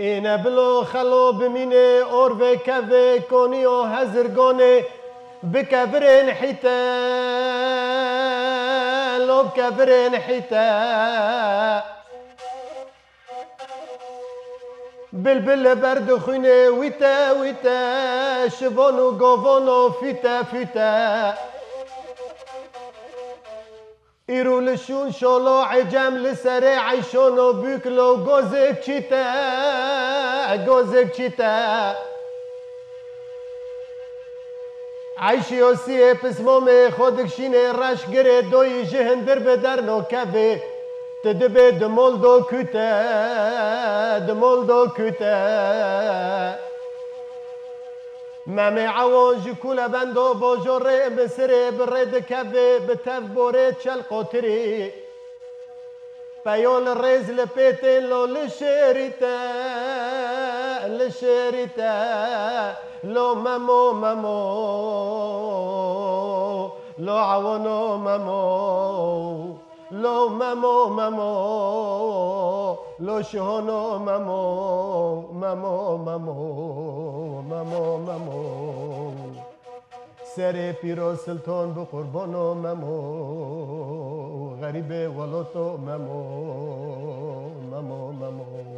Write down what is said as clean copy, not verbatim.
اینه بلو خلو بمینه اور و کفه کنی و هزرگانه بکفرین حیته لو بکفرین حیته بلبل برد خونه ویته ویته شبان و گاوان و فیته فیته ایرو لشون شالا عجم لسر عیشان و بکلو گازک چیته گازک چیته عیشی و سیه پسمام خودکشینه رش گره دوی جهندر به در نوکوه تدبه دمال دو کته دمال دو کته ممه عوان جکول بندو باجره بسره برد کبه بتف بوره چل قطری پیال ریز لپیتن لو لشریته لشریته لو ممو ممو لو عوانو ممو لو ممو ممو لو شهونو ممو ممو ممو ممو ممو سر پیرو سلطان بقربانو ممو غریب ولوتو ممو ممو ممو